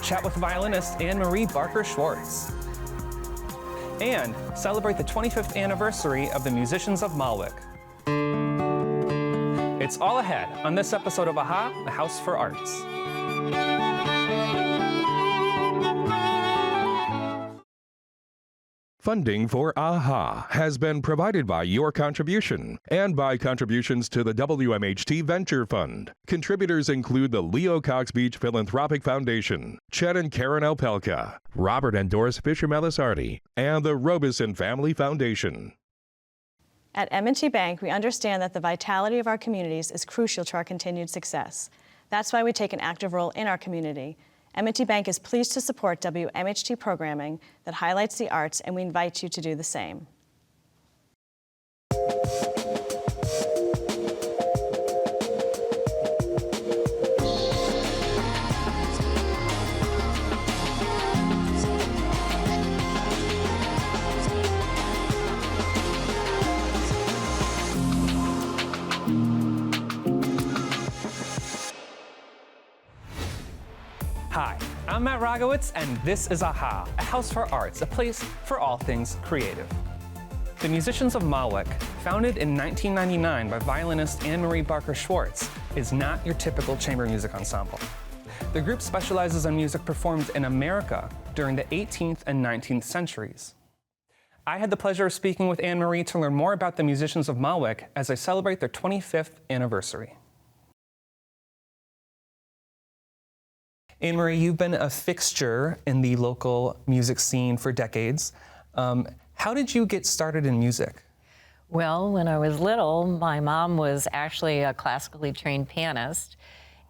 chat with violinist Anne-Marie Barker-Schwartz, and celebrate the 25th anniversary of the Musicians of Malwick. It's all ahead on this episode of AHA, the House for Arts. Funding for AHA has been provided by your contribution and by contributions to the WMHT Venture Fund. Contributors include the Leo Cox Beach Philanthropic Foundation, Chet and Karen Alpelka, Robert and Doris Fisher-Melisardi, and the Robeson Family Foundation. At M&T Bank, we understand that the vitality of our communities is crucial to our continued success. That's why we take an active role in our community. M&T Bank is pleased to support WMHT programming that highlights the arts, and we invite you to do the same. Hi, I'm Matt Rogowitz, and this is AHA, a house for arts, a place for all things creative. The Musicians of Malwick, founded in 1999 by violinist Anne-Marie Barker-Schwartz, is not your typical chamber music ensemble. The group specializes in music performed in America during the 18th and 19th centuries. I had the pleasure of speaking with Anne-Marie to learn more about the Musicians of Malwick as they celebrate their 25th anniversary. Anne-Marie, you've been a fixture in the local music scene for decades. How did you get started in music? Well, when I was little, my mom was actually a classically trained pianist.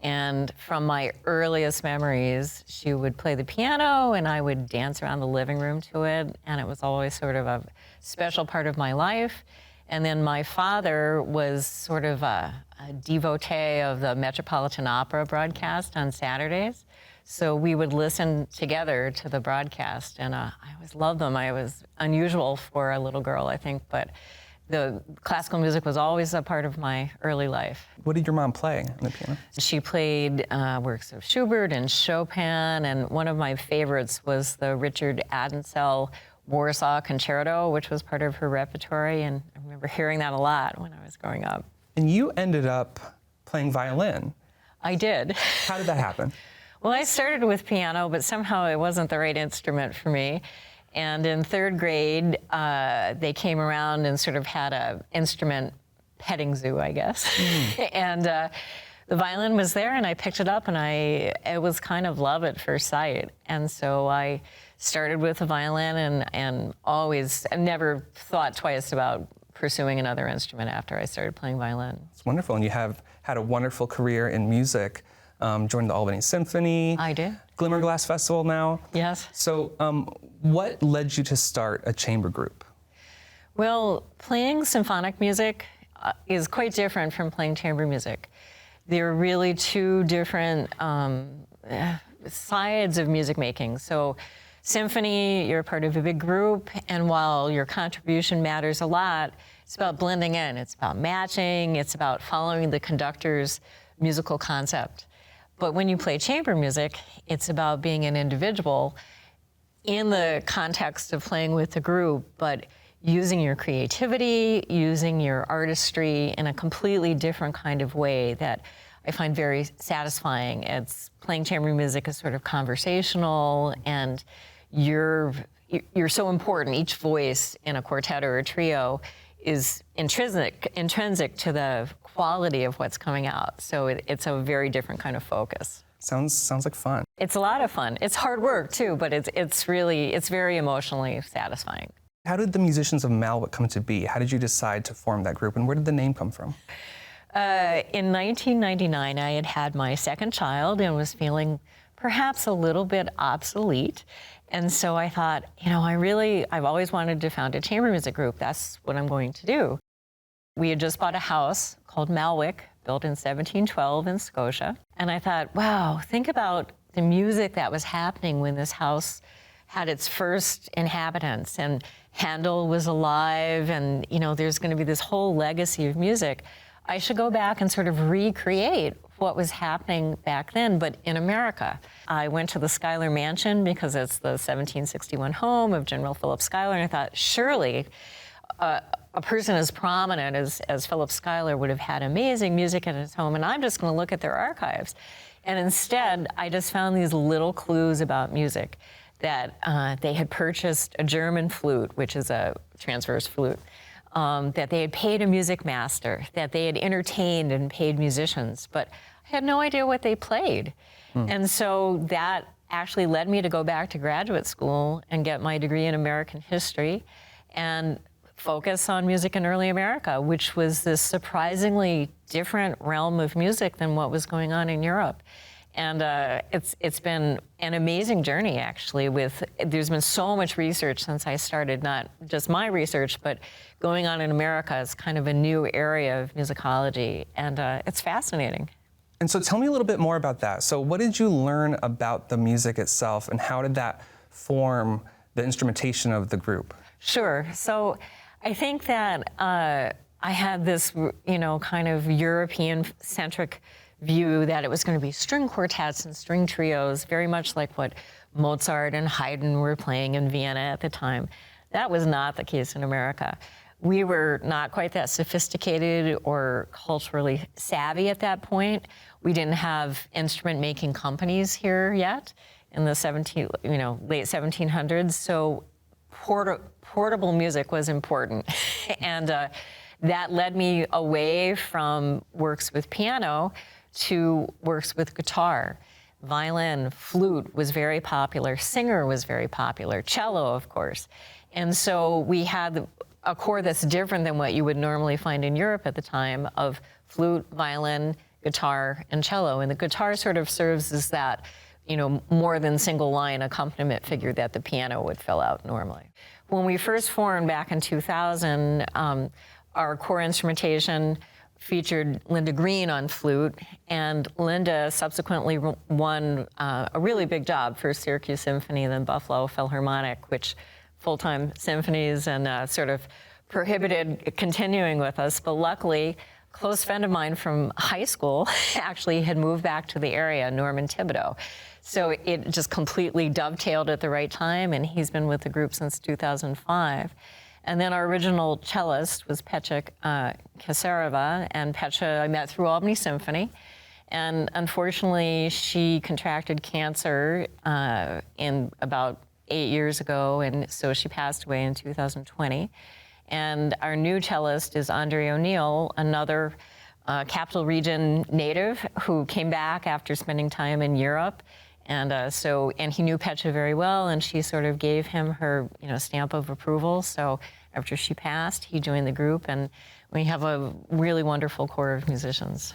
And from my earliest memories, she would play the piano and I would dance around the living room to it. And it was always sort of a special part of my life. And then my father was sort of a devotee of the Metropolitan Opera broadcast on Saturdays. So we would listen together to the broadcast, and I always loved them. I was unusual for a little girl, I think, but the classical music was always a part of my early life. What did your mom play on the piano? She played works of Schubert and Chopin, and one of my favorites was the Richard Adensel Warsaw Concerto, which was part of her repertory, and I remember hearing that a lot when I was growing up. And you ended up playing violin. I did. How did that happen? Well, I started with piano, but somehow it wasn't the right instrument for me. And in third grade, they came around and sort of had an instrument petting zoo, I guess. And the violin was there, and I picked it up, and it was kind of love at first sight. And so I started with the violin and always never thought twice about pursuing another instrument after I started playing violin. It's wonderful, and you have had a wonderful career in music. Joined the Albany Symphony. I did. Glimmerglass Festival now. Yes. So what led you to start a chamber group? Well, playing symphonic music is quite different from playing chamber music. They're really two different sides of music making. So symphony, you're part of a big group, and while your contribution matters a lot, it's about blending in. It's about matching. It's about following the conductor's musical concept. But when you play chamber music, it's about being an individual in the context of playing with the group, but using your creativity, using your artistry in a completely different kind of way that I find very satisfying. It's playing chamber music is sort of conversational, and you're so important. Each voice in a quartet or a trio is intrinsic to the quality of what's coming out. So it's a very different kind of focus. Sounds like fun. It's a lot of fun. It's hard work too, but it's very emotionally satisfying. How did the Musicians of Malwick come to be? How did you decide to form that group, and where did the name come from? In 1999, I had my second child and was feeling perhaps a little bit obsolete. And so I thought, I've always wanted to found a chamber music group. That's what I'm going to do. We had just bought a house called Malwick, built in 1712 in Scotia. And I thought, wow, think about the music that was happening when this house had its first inhabitants, and Handel was alive, and there's going to be this whole legacy of music. I should go back and sort of recreate what was happening back then, but in America. I went to the Schuyler Mansion because it's the 1761 home of General Philip Schuyler, and I thought, surely a person as prominent as Philip Schuyler would have had amazing music in his home, and I'm just going to look at their archives. And instead, I just found these little clues about music, that they had purchased a German flute, which is a transverse flute, that they had paid a music master, that they had entertained and paid musicians, but I had no idea what they played. And so that actually led me to go back to graduate school and get my degree in American history and focus on music in early America, which was this surprisingly different realm of music than what was going on in Europe. And it's been an amazing journey, actually. There's been so much research since I started, not just my research, but going on in America is kind of a new area of musicology, and it's fascinating. And so tell me a little bit more about that. So what did you learn about the music itself, and how did that form the instrumentation of the group? Sure. So I think that I had this, kind of European-centric view that it was going to be string quartets and string trios, very much like what Mozart and Haydn were playing in Vienna at the time. That was not the case in America. We were not quite that sophisticated or culturally savvy at that point. We didn't have instrument-making companies here yet in the late 1700s. So portable music was important, and that led me away from works with piano to works with guitar. Violin, flute was very popular, singer was very popular, cello, of course. And so we had a core that's different than what you would normally find in Europe at the time of flute, violin, guitar, and cello. And the guitar sort of serves as that, more than single line accompaniment figure that the piano would fill out normally. When we first formed back in 2000, our core instrumentation featured Linda Green on flute, and Linda subsequently won a really big job for Syracuse Symphony, then Buffalo Philharmonic, which full-time symphonies, and sort of prohibited continuing with us. But luckily, a close friend of mine from high school actually had moved back to the area, Norman Thibodeau. So it just completely dovetailed at the right time, and he's been with the group since 2005. And then our original cellist was Pecha Kasarova, and Pecha I met through Albany Symphony. And unfortunately, she contracted cancer in about 8 years ago, and so she passed away in 2020. And our new cellist is Andre O'Neill, another Capital Region native who came back after spending time in Europe. And and he knew Pecha very well, and she sort of gave him her, stamp of approval. So after she passed, he joined the group, and we have a really wonderful core of musicians.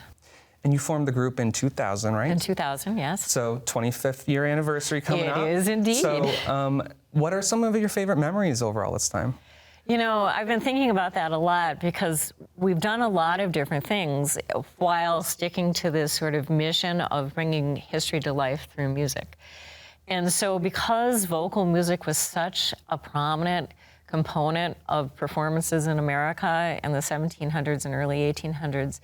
And you formed the group in 2000, right? In 2000, yes. So 25th year anniversary coming up. It is indeed. So what are some of your favorite memories over all this time? I've been thinking about that a lot because we've done a lot of different things while sticking to this sort of mission of bringing history to life through music. And so because vocal music was such a prominent component of performances in America in the 1700s and early 1800s,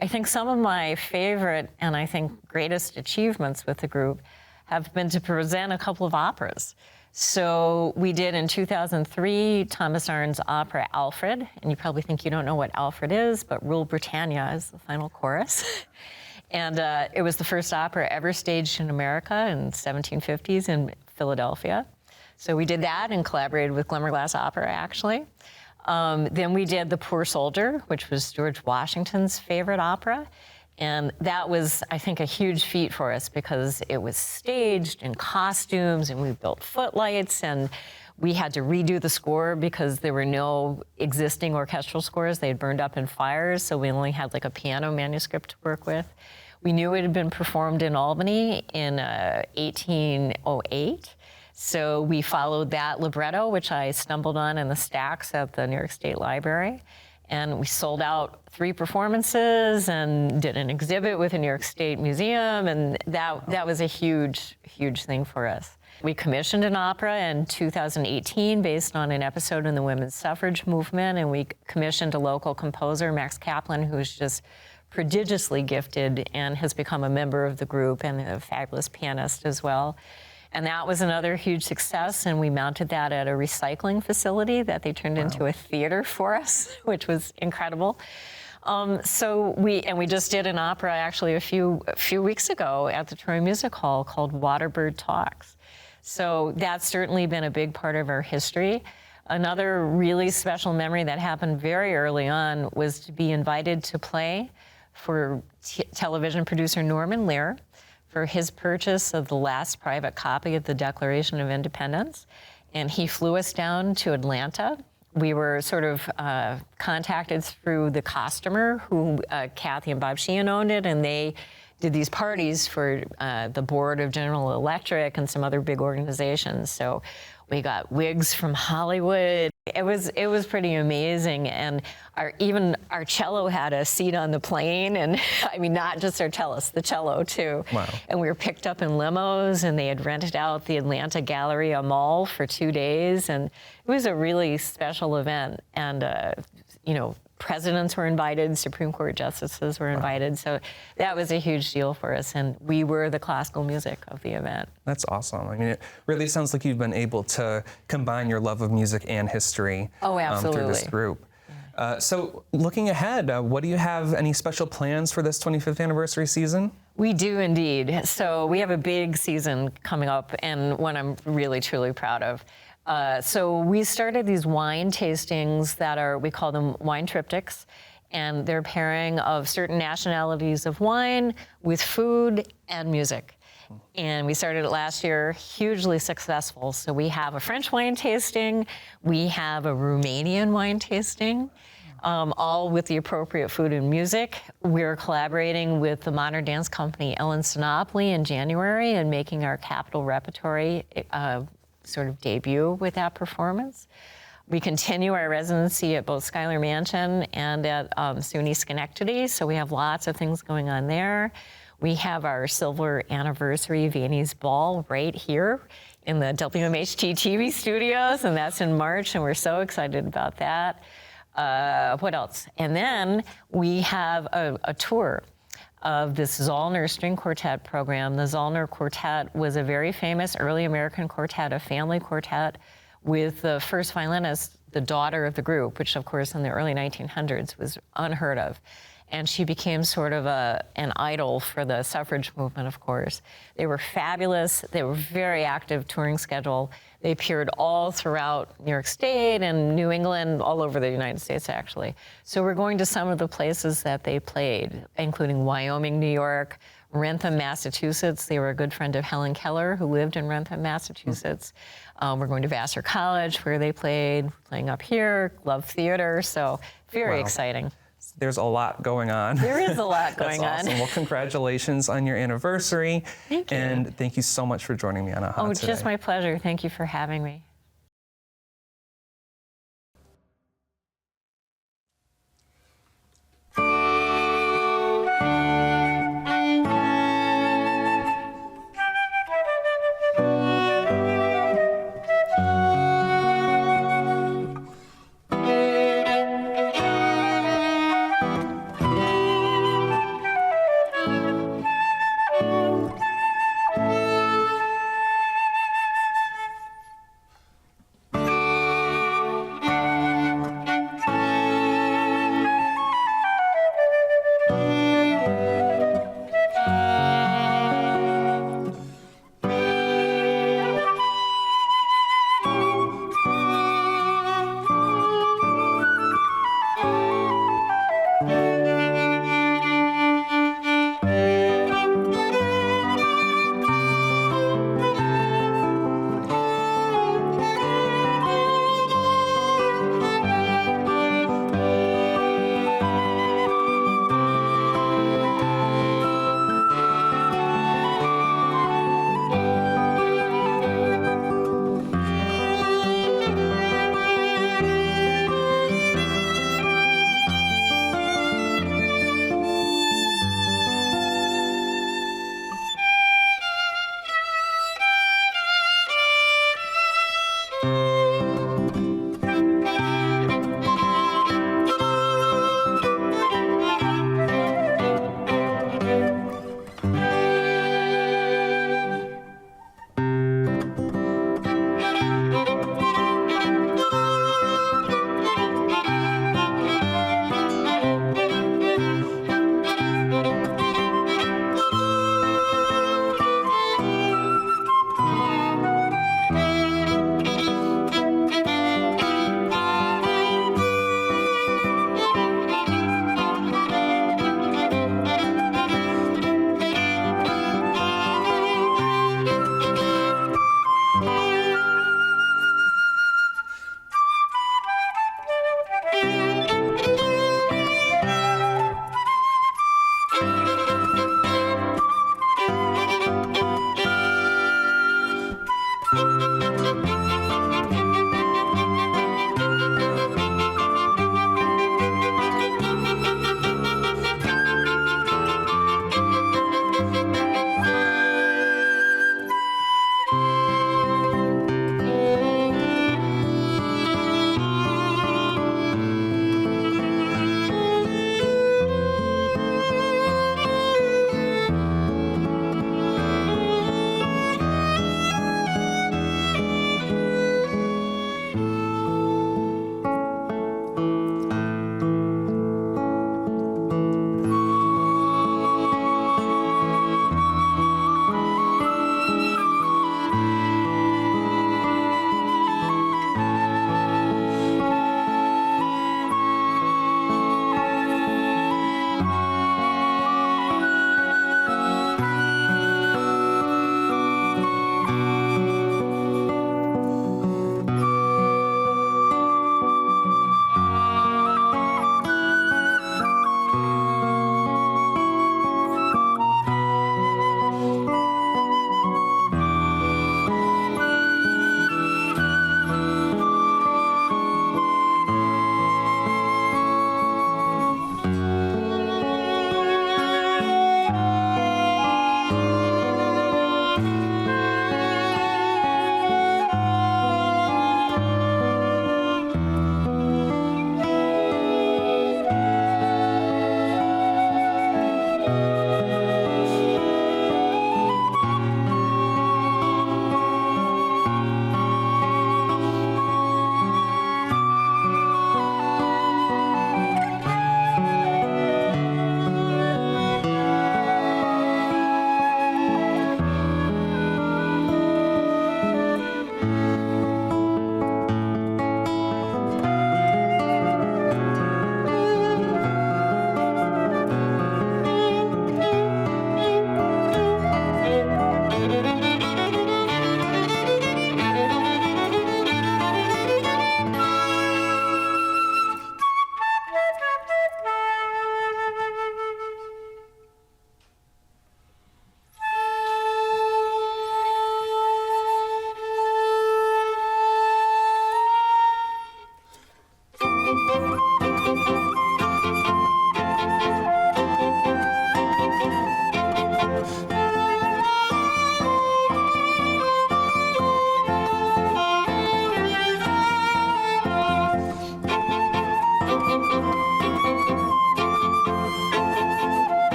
I think some of my favorite and I think greatest achievements with the group have been to present a couple of operas. So we did in 2003 Thomas Arne's opera Alfred, and you probably think you don't know what Alfred is, but Rule Britannia is the final chorus. And it was the first opera ever staged in America in the 1750s in Philadelphia. So we did that and collaborated with Glimmerglass Opera, actually. Then we did The Poor Soldier, which was George Washington's favorite opera. And that was, I think, a huge feat for us because it was staged in costumes, and we built footlights, and we had to redo the score because there were no existing orchestral scores. They had burned up in fires, so we only had like a piano manuscript to work with. We knew it had been performed in Albany in 1808. So we followed that libretto, which I stumbled on in the stacks at the New York State Library. And we sold out 3 performances and did an exhibit with the New York State Museum, and that was a huge, huge thing for us. We commissioned an opera in 2018 based on an episode in the women's suffrage movement, and we commissioned a local composer, Max Kaplan, who's just prodigiously gifted and has become a member of the group and a fabulous pianist as well. And that was another huge success, and we mounted that at a recycling facility that they turned into a theater for us, which was incredible. So we just did an opera actually a few weeks ago at the Troy Music Hall called Waterbird Talks. So that's certainly been a big part of our history. Another really special memory that happened very early on was to be invited to play for television producer Norman Lear for his purchase of the last private copy of the Declaration of Independence. And he flew us down to Atlanta. We were sort of contacted through the customer who Kathy and Bob Sheehan owned it, and they did these parties for the board of General Electric and some other big organizations. So we got wigs from Hollywood. It was pretty amazing, and even our cello had a seat on the plane, and I mean, not just our cellist, the cello too. Wow. And we were picked up in limos, and they had rented out the Atlanta Galleria Mall for 2 days, and it was a really special event. And you know, presidents were invited, Supreme Court justices were invited, so that was a huge deal for us, and we were the classical music of the event. That's awesome. I mean, it really sounds like you've been able to combine your love of music and history through this group. So looking ahead, what do you have, any special plans for this 25th anniversary season? We do indeed. So we have a big season coming up, and one I'm really, truly proud of. So we started these wine tastings that we call them wine triptychs, and they're pairing of certain nationalities of wine with food and music. And we started it last year, hugely successful. So we have a French wine tasting, we have a Romanian wine tasting, all with the appropriate food and music. We're collaborating with the modern dance company Ellen Sinopoli in January and making our Capitol Repertory sort of debut with that performance. We continue our residency at both Schuyler Mansion and at SUNY Schenectady, so we have lots of things going on there. We have our silver anniversary Viennese Ball right here in the WMHT TV studios, and that's in March, and we're so excited about that. What else? And then we have a tour of this Zollner String Quartet program. The Zollner Quartet was a very famous early American quartet, a family quartet, with the first violinist, the daughter of the group, which of course in the early 1900s was unheard of. And she became sort of an idol for the suffrage movement, of course. They were fabulous. They were very active touring schedule. They appeared all throughout New York State and New England, all over the United States, actually. So we're going to some of the places that they played, including Wyoming, New York, Rentham, Massachusetts. They were a good friend of Helen Keller, who lived in Rentham, Massachusetts. We're going to Vassar College, where they played, playing up here, Love Theater, so very exciting. There's a lot going on. There is a lot going That's awesome. on. Well, congratulations on your anniversary. Thank you. And thank you so much for joining me on AHA Oh, today. just my pleasure. Thank you for having me.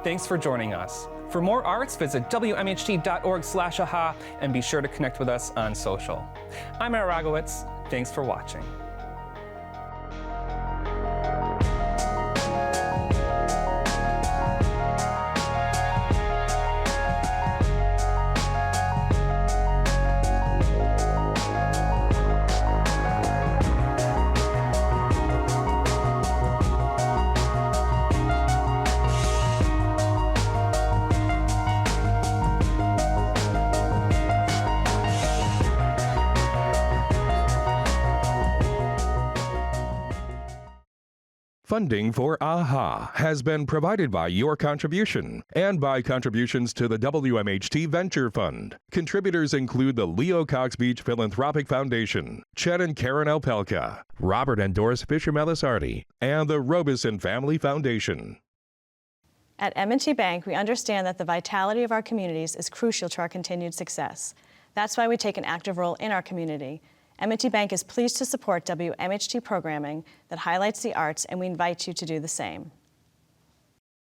Thanks for joining us. For more arts, visit wmht.org/aha and be sure to connect with us on social. I'm Matt Rogowitz. Thanks for watching. Funding for AHA has been provided by your contribution and by contributions to the WMHT Venture Fund. Contributors include the Leo Cox Beach Philanthropic Foundation, Chet and Karen Alpelka, Robert and Doris Fisher Melisardi, and the Robeson Family Foundation. At M&T Bank, we understand that the vitality of our communities is crucial to our continued success. That's why we take an active role in our community. M&T Bank is pleased to support WMHT programming that highlights the arts, and we invite you to do the same.